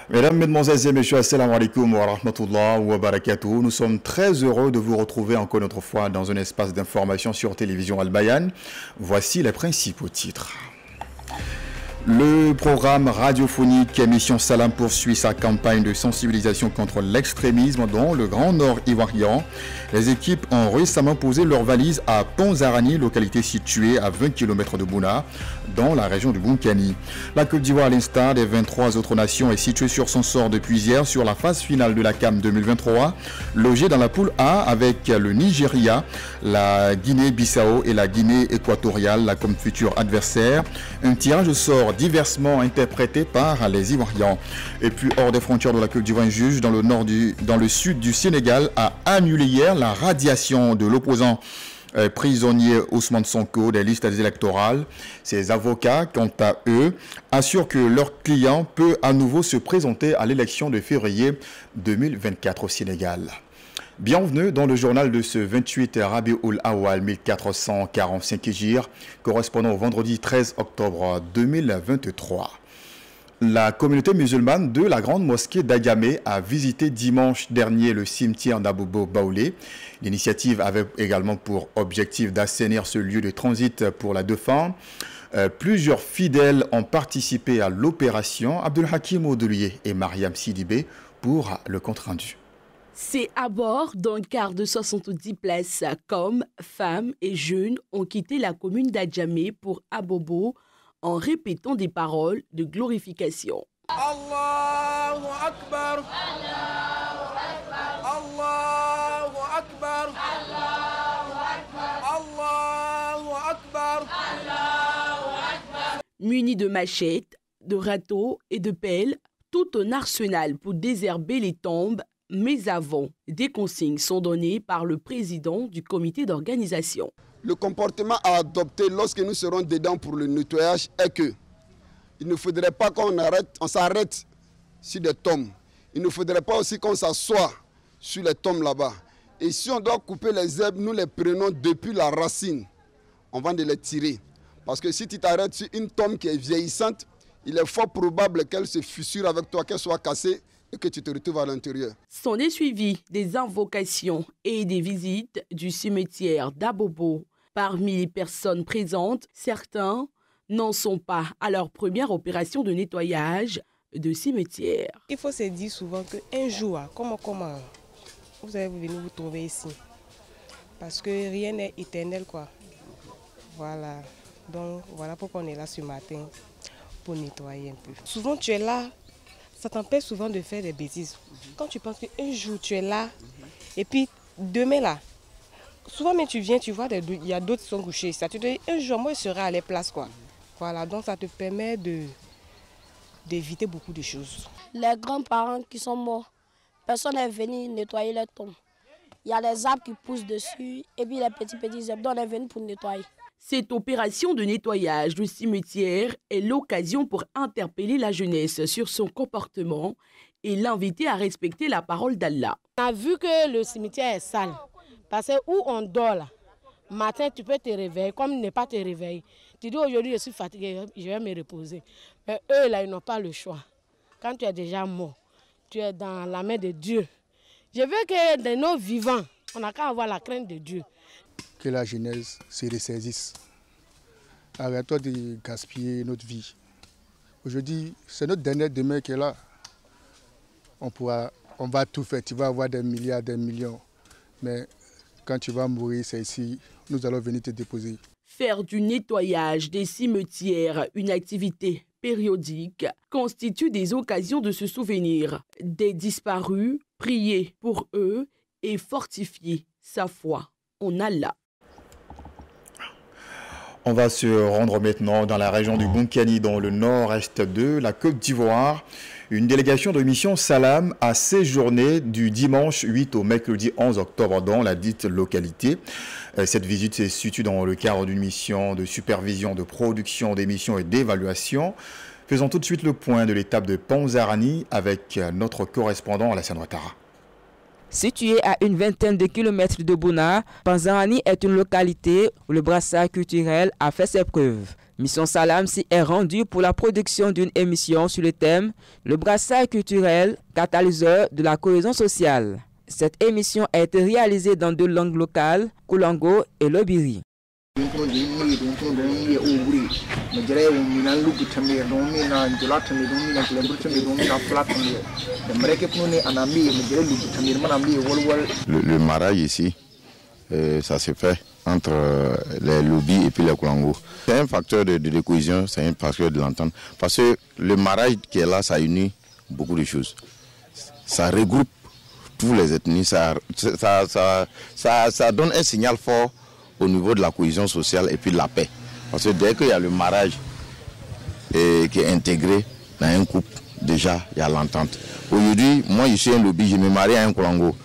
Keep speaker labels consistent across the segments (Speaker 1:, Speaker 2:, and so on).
Speaker 1: Mesdames, Mesdemoiselles et Messieurs, assalamu alaikum wa rahmatullah wa barakatuh. Nous sommes très heureux de vous retrouver encore une autre fois dans un espace d'information sur télévision Al-Bayan. Voici les principaux titres. Le programme radiophonique Émission Salam poursuit sa campagne de sensibilisation contre l'extrémisme dans le Grand Nord ivoirien. Les équipes ont récemment posé leurs valises à Ponzarani, localité située à 20 km de Bouna, dans la région du Bunkani. La Côte d'Ivoire, à l'instar des 23 autres nations, est située sur son sort depuis hier sur la phase finale de la CAN 2023, logée dans la poule A avec le Nigeria, la Guinée-Bissau et la Guinée équatoriale comme futurs adversaires. Un tirage au sort diversement interprété par les Ivoiriens. Et puis hors des frontières de la Côte d'Ivoire, un juge dans le sud du Sénégal a annulé hier la radiation de l'opposant prisonnier Ousmane Sonko des listes électorales. Ses avocats, quant à eux, assurent que leur client peut à nouveau se présenter à l'élection de février 2024 au Sénégal. Bienvenue dans le journal de ce 28 Rabiul Awal 1445 Hijr, correspondant au vendredi 13 octobre 2023. La communauté musulmane de la grande mosquée d'Agamé a visité dimanche dernier le cimetière d'Abobo Baoulé. L'initiative avait également pour objectif d'assainir ce lieu de transit pour la défunte. Plusieurs fidèles ont participé à l'opération. Abdul Hakim Oudoulié et Mariam Sidibé pour le compte-rendu.
Speaker 2: C'est à bord d'un car de 70 places qu'hommes, femmes et jeunes ont quitté la commune d'Adjamé pour Abobo en répétant des paroles de glorification.
Speaker 3: Allahu Akbar, Allahu Akbar, Allahu Akbar, Allahu Akbar, Allahu Akbar.
Speaker 2: Munis de machettes, de râteaux et de pelles, tout un arsenal pour désherber les tombes. Mais avant, des consignes sont données par le président du comité d'organisation.
Speaker 4: Le comportement à adopter lorsque nous serons dedans pour le nettoyage est que il ne faudrait pas qu'on s'arrête sur des tombes. Il ne faudrait pas aussi qu'on s'assoie sur les tombes là-bas. Et si on doit couper les herbes, nous les prenons depuis la racine. On va de les tirer. Parce que si tu t'arrêtes sur une tombe qui est vieillissante, il est fort probable qu'elle se fissure avec toi, qu'elle soit cassée et que tu te retrouves à l'intérieur.
Speaker 2: S'en est suivi des invocations et des visites du cimetière d'Abobo. Parmi les personnes présentes, certains n'en sont pas à leur première opération de nettoyage de cimetière.
Speaker 5: Il faut se dire souvent qu'un jour, comment vous allez venir vous trouver ici. Parce que rien n'est éternel, quoi. Voilà. Donc voilà pourquoi on est là ce matin, pour nettoyer un peu. Souvent tu es là, ça t'empêche souvent de faire des bêtises. Quand tu penses qu'un jour tu es là, et puis demain là, souvent mais tu viens, tu vois, il y a d'autres qui sont couchés. Ça te dit, un jour moi je serai à les places, quoi. Voilà, donc ça te permet d'éviter beaucoup de choses.
Speaker 6: Les grands-parents qui sont morts, personne n'est venu nettoyer les tombes. Il y a des arbres qui poussent dessus, et puis les petits arbres, donc on est venu pour nettoyer.
Speaker 2: Cette opération de nettoyage du cimetière est l'occasion pour interpeller la jeunesse sur son comportement et l'inviter à respecter la parole d'Allah.
Speaker 7: On a vu que le cimetière est sale, parce que où on dort là, matin tu peux te réveiller, comme ne pas te réveiller. Tu dis aujourd'hui je suis fatigué, je vais me reposer. Mais eux là, ils n'ont pas le choix. Quand tu es déjà mort, tu es dans la main de Dieu. Je veux que de nos vivants, on n'a qu'à avoir la crainte de Dieu.
Speaker 8: Que la jeunesse se ressaisisse. Arrête-toi de gaspiller notre vie. Aujourd'hui, c'est notre dernier demain qui est là. On va tout faire, tu vas avoir des milliards, des millions. Mais quand tu vas mourir, c'est ici, nous allons venir te déposer.
Speaker 2: Faire du nettoyage des cimetières une activité périodique constitue des occasions de se souvenir des disparus, prier pour eux et fortifier sa foi en Allah.
Speaker 1: On va se rendre maintenant dans la région du Bunkani, dans le nord-est de la Côte d'Ivoire. Une délégation de mission Salam a séjourné du dimanche 8 au mercredi 11 octobre dans la dite localité. Cette visite se situe dans le cadre d'une mission de supervision, de production d'émissions et d'évaluation. Faisons tout de suite le point de l'étape de Ponzarani avec notre correspondant Alassane Ouattara.
Speaker 9: Située à une vingtaine de kilomètres de Bouna, Ponzarani est une localité où le brassard culturel a fait ses preuves. Mission Salam s'y est rendue pour la production d'une émission sur le thème « Le brassard culturel, catalyseur de la cohésion sociale ». Cette émission a été réalisée dans 2 langues locales, Koulango et Lobiri.
Speaker 10: Le mariage ici, ça se fait entre les lobbies et puis les Koulango. C'est un facteur de cohésion, c'est un facteur de l'entente. Parce que le mariage qui est là, ça unit beaucoup de choses. Ça regroupe tous les ethnies, ça donne un signal fort au niveau de la cohésion sociale et puis de la paix. Parce que dès qu'il y a le mariage qui est intégré dans un couple, déjà il y a l'entente. Aujourd'hui, moi je suis un lobby, je me marie à un Koulango.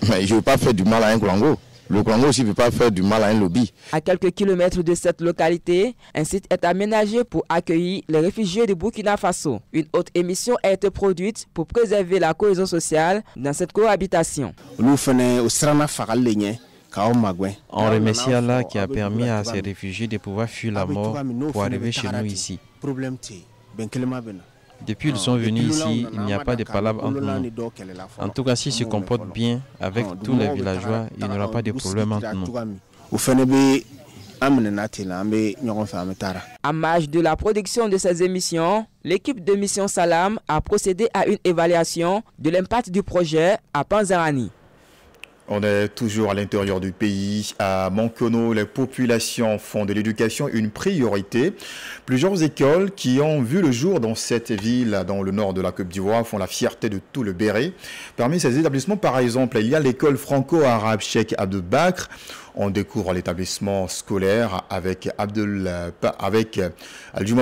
Speaker 10: Mais je ne veux pas faire du mal à un Koulango. Le Koulango aussi ne peut pas faire du mal à un lobby.
Speaker 9: À quelques kilomètres de cette localité, un site est aménagé pour accueillir les réfugiés de Burkina Faso. Une autre émission a été produite pour préserver la cohésion sociale dans cette cohabitation.
Speaker 11: On remercie Allah qui a permis à ces réfugiés de pouvoir fuir la mort pour arriver chez nous ici. Depuis qu'ils sont venus ici, il n'y a pas de palabre entre nous. En tout cas, s'ils se comportent bien avec tous les villageois, il n'y aura pas de problème entre nous.
Speaker 9: En marge de la production de ces émissions, l'équipe de Mission Salam a procédé à une évaluation de l'impact du projet à Panzerani.
Speaker 1: On est toujours à l'intérieur du pays. À Mankono, les populations font de l'éducation une priorité. Plusieurs écoles qui ont vu le jour dans cette ville, dans le nord de la Côte d'Ivoire, font la fierté de tout le Béret. Parmi ces établissements, par exemple, il y a l'école franco-arabe Cheikh Abdel Bakr. On découvre l'établissement scolaire avec Aldjouma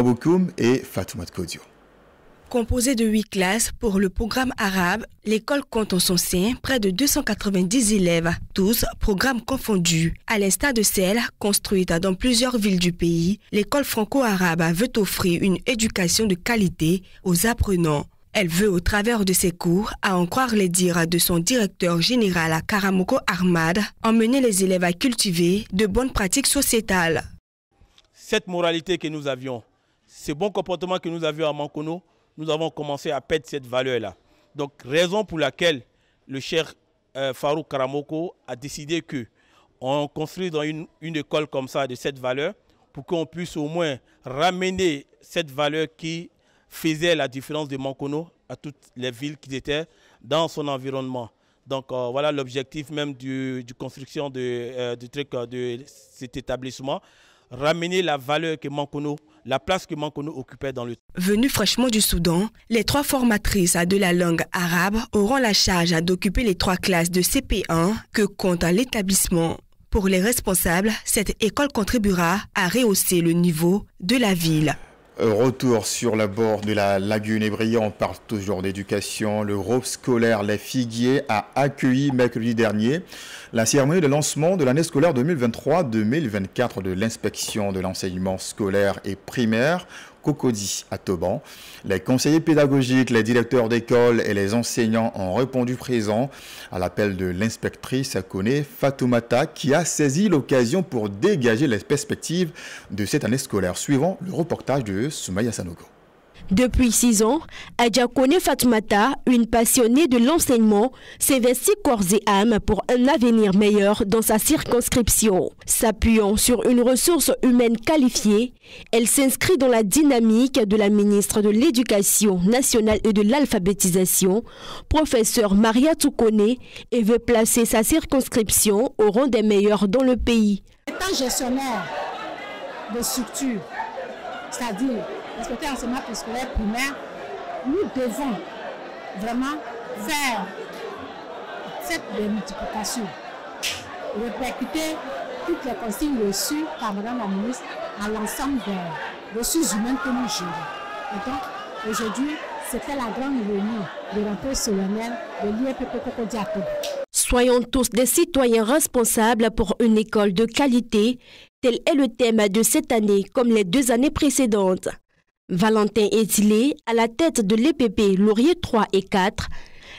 Speaker 1: Bokoum et Fatoumat Kodio.
Speaker 12: Composée de 8 classes pour le programme arabe, l'école compte en son sein près de 290 élèves, tous programmes confondus. À l'instar de celle construite dans plusieurs villes du pays, l'école franco-arabe veut offrir une éducation de qualité aux apprenants. Elle veut, au travers de ses cours, à en croire les dires de son directeur général Karamoko Ahmad, emmener les élèves à cultiver de bonnes pratiques sociétales.
Speaker 13: Cette moralité que nous avions, ce bon comportement que nous avions à Mankono, nous avons commencé à perdre cette valeur-là. Donc, raison pour laquelle le cher Farouk Karamoko a décidé qu'on construise dans une école comme ça de cette valeur pour qu'on puisse au moins ramener cette valeur qui faisait la différence de Mankono à toutes les villes qui étaient dans son environnement. Donc, voilà l'objectif même du construction de cet établissement. Ramener la valeur que Mankono, la place que Mankono occupait dans le temps.
Speaker 12: Venues fraîchement du Soudan, les 3 formatrices de la langue arabe auront la charge d'occuper les 3 classes de CP1 que compte l'établissement. Pour les responsables, cette école contribuera à rehausser le niveau de la ville.
Speaker 1: Retour sur le bord de la lagune Ébrié, on parle toujours d'éducation. Le groupe scolaire Les Figuiers a accueilli mercredi dernier la cérémonie de lancement de l'année scolaire 2023-2024 de l'inspection de l'enseignement scolaire et primaire Cocody à Toban. Les conseillers pédagogiques, les directeurs d'école et les enseignants ont répondu présent à l'appel de l'inspectrice Kone Fatoumata qui a saisi l'occasion pour dégager les perspectives de cette année scolaire. Suivant le reportage de Soumaya Sanogo.
Speaker 14: Depuis 6 ans, Adja Kone Fatoumata, une passionnée de l'enseignement, s'investit corps et âme pour un avenir meilleur dans sa circonscription. S'appuyant sur une ressource humaine qualifiée, elle s'inscrit dans la dynamique de la ministre de l'Éducation nationale et de l'alphabétisation, professeure Maria Toukone, et veut placer sa circonscription au rang des meilleurs dans le pays.
Speaker 15: Étant gestionnaire de structure, c'est-à-dire l'inspecteur enseignement préscolaire primaire, nous devons vraiment faire cette démultiplication, répercuter toutes les consignes reçues par Mme la ministre à l'ensemble des ressources humaines que nous gérons. Et donc, aujourd'hui, c'était la grande réunion de rentrée solennelle de l'IEPP Cocody à Toban.
Speaker 14: Soyons tous des citoyens responsables pour une école de qualité, tel est le thème de cette année comme les 2 années précédentes. Valentin Etilé, à la tête de l'EPP Laurier 3 et 4,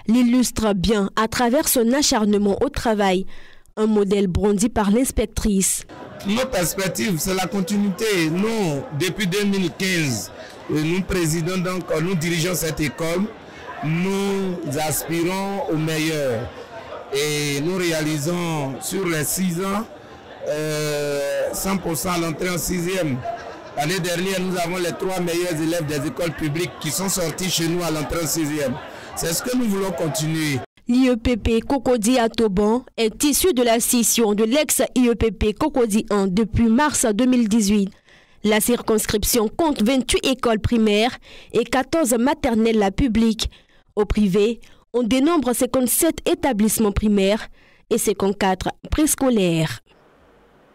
Speaker 14: l'illustre bien à travers son acharnement au travail Un modèle brandi par l'inspectrice.
Speaker 16: Nos perspectives, c'est la continuité. Nous, depuis 2015, nous dirigeons cette école. Nous aspirons au meilleur. Et nous réalisons sur les 6 ans 100% à l'entrée en 6e. L'année dernière, nous avons les 3 meilleurs élèves des écoles publiques qui sont sortis chez nous à l'entrée en 6e. C'est ce que nous voulons continuer.
Speaker 14: L'IEPP Cocody à Toban est issu de la scission de l'ex-IEPP Cocody 1 depuis mars 2018. La circonscription compte 28 écoles primaires et 14 maternelles publiques. Au privé, on dénombre 57 établissements primaires et 54 préscolaires.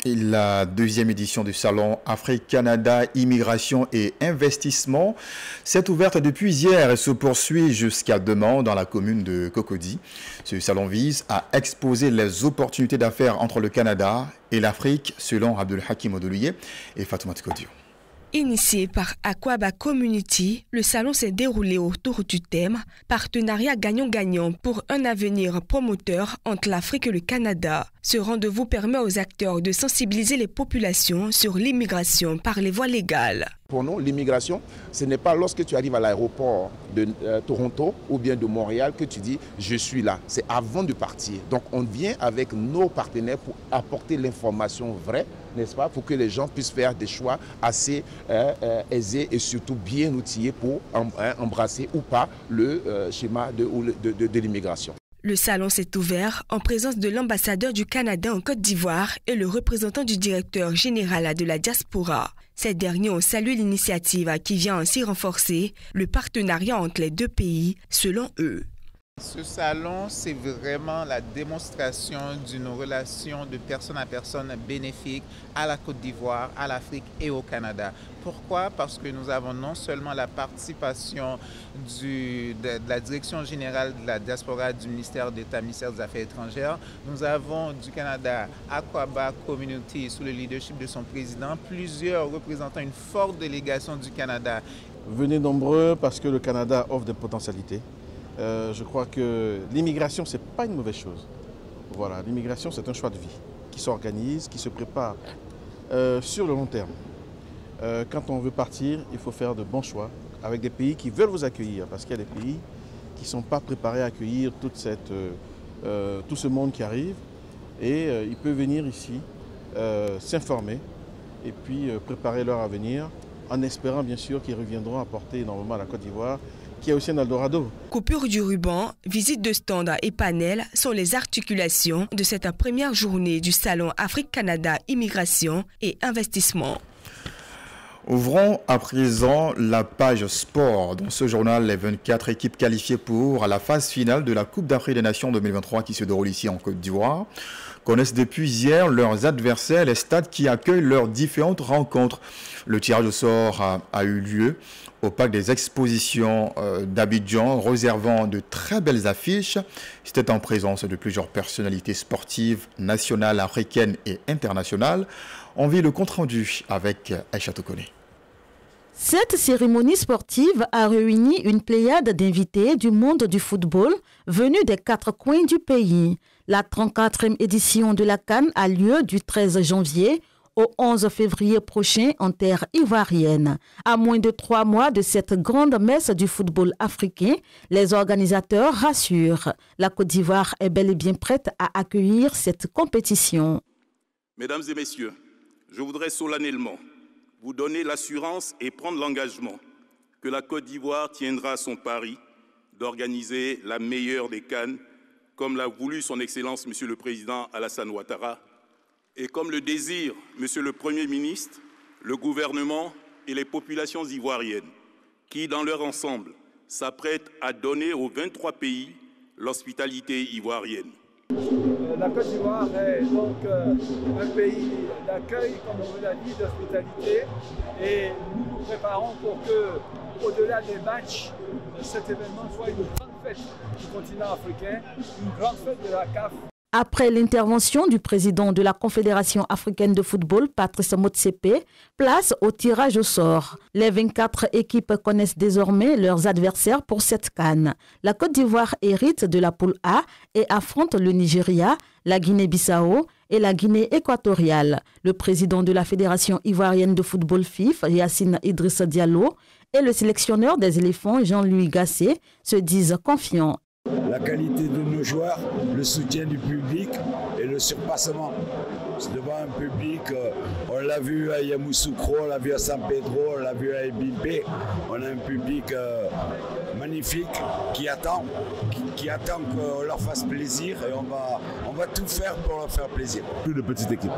Speaker 1: Et la 2e édition du Salon Afrique-Canada, Immigration et Investissement s'est ouverte depuis hier et se poursuit jusqu'à demain dans la commune de Cocody. Ce salon vise à exposer les opportunités d'affaires entre le Canada et l'Afrique, selon Abdul Hakim Odoulié et Fatoumata Kodio.
Speaker 12: Initié par Aquaba Community, le salon s'est déroulé autour du thème « Partenariat gagnant-gagnant pour un avenir promoteur entre l'Afrique et le Canada ». Ce rendez-vous permet aux acteurs de sensibiliser les populations sur l'immigration par les voies légales.
Speaker 17: Pour nous, l'immigration, ce n'est pas lorsque tu arrives à l'aéroport de Toronto ou bien de Montréal que tu dis « je suis là ». C'est avant de partir. Donc on vient avec nos partenaires pour apporter l'information vraie, n'est-ce pas, pour que les gens puissent faire des choix assez aisés et surtout bien outillés pour embrasser ou pas le schéma de l'immigration.
Speaker 12: Le salon s'est ouvert en présence de l'ambassadeur du Canada en Côte d'Ivoire et le représentant du directeur général de la diaspora. Ces derniers ont salué l'initiative qui vient ainsi renforcer le partenariat entre les deux pays, selon eux.
Speaker 18: Ce salon, c'est vraiment la démonstration d'une relation de personne à personne bénéfique à la Côte d'Ivoire, à l'Afrique et au Canada. Pourquoi? Parce que nous avons non seulement la participation de la Direction générale de la diaspora du ministère d'État, ministère des Affaires étrangères, nous avons du Canada Aquaba Community sous le leadership de son président, plusieurs représentants, une forte délégation du Canada.
Speaker 19: Venez nombreux parce que le Canada offre des potentialités. Je crois que l'immigration, ce n'est pas une mauvaise chose. Voilà, l'immigration, c'est un choix de vie qui s'organise, qui se prépare sur le long terme. Quand on veut partir, il faut faire de bons choix avec des pays qui veulent vous accueillir, parce qu'il y a des pays qui ne sont pas préparés à accueillir tout ce monde qui arrive. Et ils peuvent venir ici, s'informer et puis préparer leur avenir, en espérant bien sûr qu'ils reviendront apporter énormément à la Côte d'Ivoire, qui est aussi un Eldorado.
Speaker 12: Coupure du ruban, visite de stand et panel sont les articulations de cette première journée du Salon Afrique-Canada, Immigration et Investissement.
Speaker 1: Ouvrons à présent la page sport. Dans ce journal, les 24 équipes qualifiées pour la phase finale de la Coupe d'Afrique des Nations 2023 qui se déroule ici en Côte d'Ivoire connaissent depuis hier leurs adversaires, les stades qui accueillent leurs différentes rencontres. Le tirage au sort a eu lieu au parc des expositions d'Abidjan, réservant de très belles affiches. C'était en présence de plusieurs personnalités sportives nationales, africaines et internationales. On vit le compte-rendu avec Aïcha Tokone.
Speaker 20: Cette cérémonie sportive a réuni une pléiade d'invités du monde du football venus des 4 coins du pays. La 34e édition de la CAN a lieu du 13 janvier au 11 février prochain en terre ivoirienne. À moins de 3 mois de cette grande messe du football africain, les organisateurs rassurent. La Côte d'Ivoire est bel et bien prête à accueillir cette compétition.
Speaker 21: Mesdames et messieurs, je voudrais solennellement vous donner l'assurance et prendre l'engagement que la Côte d'Ivoire tiendra son pari d'organiser la meilleure des CAN, comme l'a voulu son Excellence Monsieur le Président Alassane Ouattara, et comme le désire Monsieur le Premier ministre, le gouvernement et les populations ivoiriennes, qui, dans leur ensemble, s'apprêtent à donner aux 23 pays l'hospitalité ivoirienne.
Speaker 22: La Côte d'Ivoire est donc un pays d'accueil, comme on l'a dit, d'hospitalité. Et nous nous préparons pour que, au-delà des matchs, cet événement soit une grande fête du continent africain, une grande fête de la CAF.
Speaker 20: Après l'intervention du président de la Confédération africaine de football, Patrice Motsepe, place au tirage au sort. Les 24 équipes connaissent désormais leurs adversaires pour cette CAN. La Côte d'Ivoire hérite de la poule A et affronte le Nigeria, la Guinée-Bissau et la Guinée équatoriale. Le président de la Fédération ivoirienne de football FIF, Yacine Idrissa Diallo, et le sélectionneur des éléphants, Jean-Louis Gasset, se disent confiants.
Speaker 3: La qualité de nos joueurs, le soutien du public et le surpassement. Devant un public, on l'a vu à Yamoussoukro, on l'a vu à San Pedro, on l'a vu à Ebimpe. On a un public magnifique qui attend qu'on leur fasse plaisir et on va tout faire pour leur faire plaisir.
Speaker 4: Plus de petites équipes.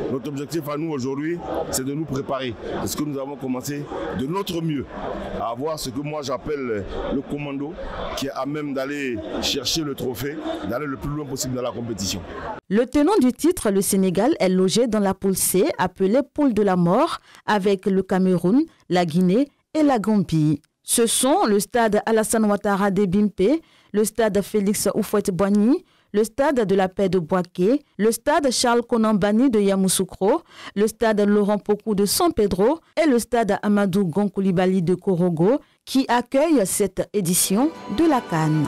Speaker 4: Notre objectif à nous aujourd'hui, c'est de nous préparer. Parce que nous avons commencé de notre mieux à avoir ce que moi j'appelle le commando qui est à même d'aller chercher le trophée, d'aller le plus loin possible dans la compétition.
Speaker 20: Le tenant du titre, le Sénégal, est logé dans la poule C, appelée poule de la mort, avec le Cameroun, la Guinée et la Gambie. Ce sont le stade Alassane Ouattara d'Ebimpe, le stade Félix Houphouët-Boigny, le stade de la Paix de Bouaké, le stade Charles Konan-Banny de Yamoussoukro, le stade Laurent Pokou de San Pedro et le stade Amadou Gon Coulibaly de Korogo qui accueillent cette édition de la CAN.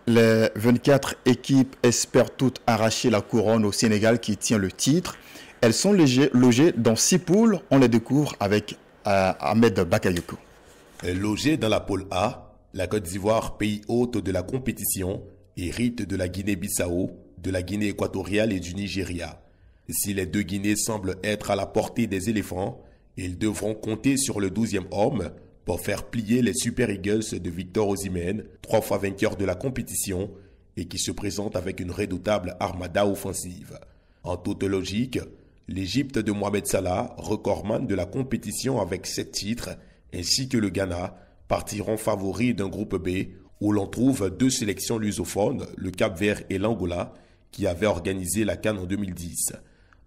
Speaker 1: Les 24 équipes espèrent toutes arracher la couronne au Sénégal qui tient le titre. Elles sont logées dans 6 poules. On les découvre avec Ahmed Bakayoko.
Speaker 23: Logée dans la poule A, la Côte d'Ivoire, pays hôte de la compétition, hérite de la Guinée-Bissau, de la Guinée équatoriale et du Nigeria. Si les deux Guinées semblent être à la portée des éléphants, ils devront compter sur le 12e homme pour faire plier les Super Eagles de Victor Osimhen, 3 fois vainqueur de la compétition et qui se présente avec une redoutable armada offensive. En toute logique, l'Égypte de Mohamed Salah, recordman de la compétition avec 7 titres, ainsi que le Ghana, partiront favoris d'un groupe B où l'on trouve 2 sélections lusophones, le Cap-Vert et l'Angola, qui avaient organisé la CAN en 2010.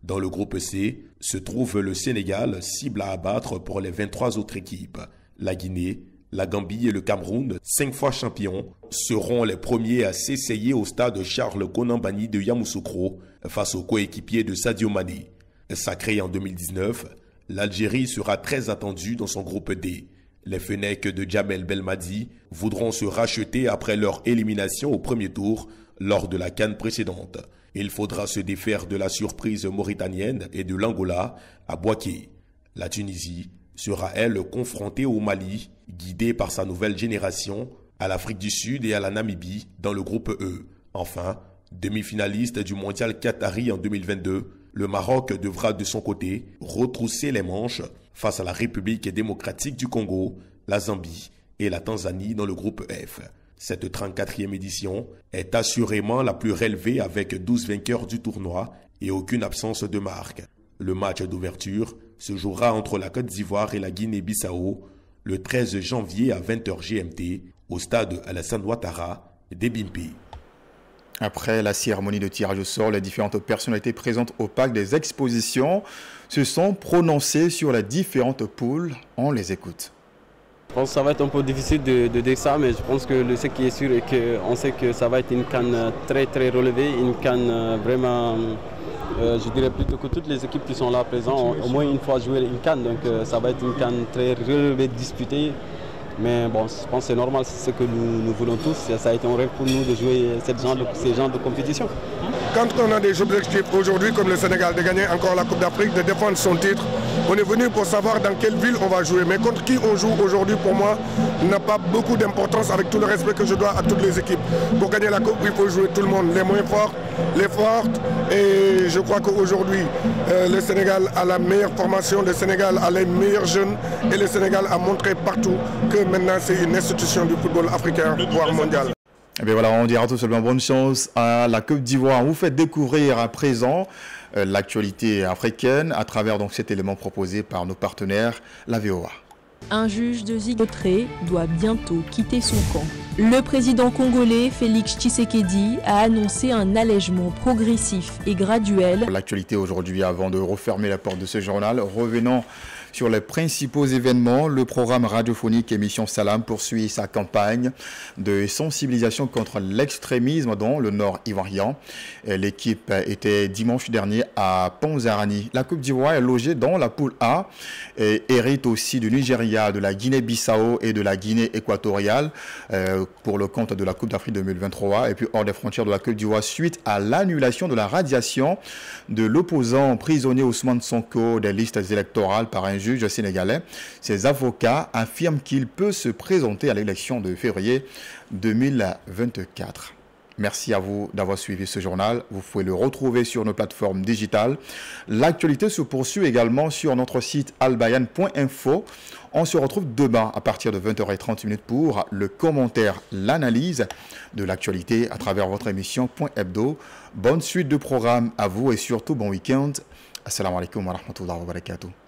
Speaker 23: Dans le groupe C se trouve le Sénégal, cible à abattre pour les 23 autres équipes. La Guinée, la Gambie et le Cameroun, 5 fois champions, seront les premiers à s'essayer au stade Charles Konan-Banny de Yamoussoukro face aux coéquipiers de Sadio Mané. Sacré en 2019, l'Algérie sera très attendue dans son groupe D. Les Fennecs de Djamel Belmadi voudront se racheter après leur élimination au premier tour lors de la CAN précédente. Il faudra se défaire de la surprise mauritanienne et de l'Angola à Bouaké. La Tunisie sera, elle, confrontée au Mali, guidée par sa nouvelle génération, à l'Afrique du Sud et à la Namibie dans le groupe E. Enfin, demi-finaliste du mondial Qatari en 2022, le Maroc devra de son côté retrousser les manches face à la République démocratique du Congo, la Zambie et la Tanzanie dans le groupe F. Cette 34e édition est assurément la plus relevée avec 12 vainqueurs du tournoi et aucune absence de marque. Le match d'ouverture se jouera entre la Côte d'Ivoire et la Guinée-Bissau le 13 janvier à 20h GMT au stade Alassane Ouattara d'Ebimpe.
Speaker 1: Après la cérémonie de tirage au sort, les différentes personnalités présentes au parc des expositions se sont prononcées sur les différentes poules. On les écoute.
Speaker 24: Je pense que ça va être un peu difficile de dire ça, mais je pense que ce qui est sûr est qu'on sait que ça va être une CAN très très relevée, une CAN vraiment, je dirais plutôt que toutes les équipes qui sont là présentes ont au moins une fois joué une CAN, donc ça va être une CAN très relevée, disputée. Mais bon, je pense que c'est normal, c'est ce que nous voulons tous. Ça a été un rêve pour nous de jouer ces genres de compétition.
Speaker 25: Quand on a des objectifs aujourd'hui, comme le Sénégal, de gagner encore la Coupe d'Afrique, de défendre son titre, on est venu pour savoir dans quelle ville on va jouer. Mais contre qui on joue aujourd'hui, pour moi, n'a pas beaucoup d'importance avec tout le respect que je dois à toutes les équipes. Pour gagner la Coupe, il faut jouer tout le monde, les moins forts, les fortes. Et je crois qu'aujourd'hui, le Sénégal a la meilleure formation, le Sénégal a les meilleurs jeunes et le Sénégal a montré partout que maintenant c'est une institution du football africain, voire mondial.
Speaker 1: Et bien voilà, on dira tout simplement bonne chance à la Côte d'Ivoire. On vous fait découvrir à présent l'actualité africaine à travers donc cet élément proposé par nos partenaires, la VOA.
Speaker 26: Un juge de Ziguinchor doit bientôt quitter son camp. Le président congolais Félix Tshisekedi a annoncé un allègement progressif et graduel.
Speaker 1: L'actualité aujourd'hui, avant de refermer la porte de ce journal, revenons sur les principaux événements. Le programme radiophonique Émission Salam poursuit sa campagne de sensibilisation contre l'extrémisme dans le nord ivoirien. L'équipe était dimanche dernier à Panzarani. La Côte d'Ivoire est logée dans la poule A et hérite aussi du Nigeria, de la Guinée-Bissau et de la Guinée équatoriale pour le compte de la Coupe d'Afrique 2023. Et puis hors des frontières de la Côte d'Ivoire suite à l'annulation de la radiation de l'opposant prisonnier Ousmane Sonko des listes électorales par un juge sénégalais. Ses avocats affirment qu'il peut se présenter à l'élection de février 2024. Merci à vous d'avoir suivi ce journal. Vous pouvez le retrouver sur nos plateformes digitales. L'actualité se poursuit également sur notre site albayan.info. On se retrouve demain à partir de 20h30 pour le commentaire, l'analyse de l'actualité à travers votre émission Point Hebdo. Bonne suite de programme à vous et surtout bon week-end. Assalamu alaikum wa rahmatullahi wa barakatuh.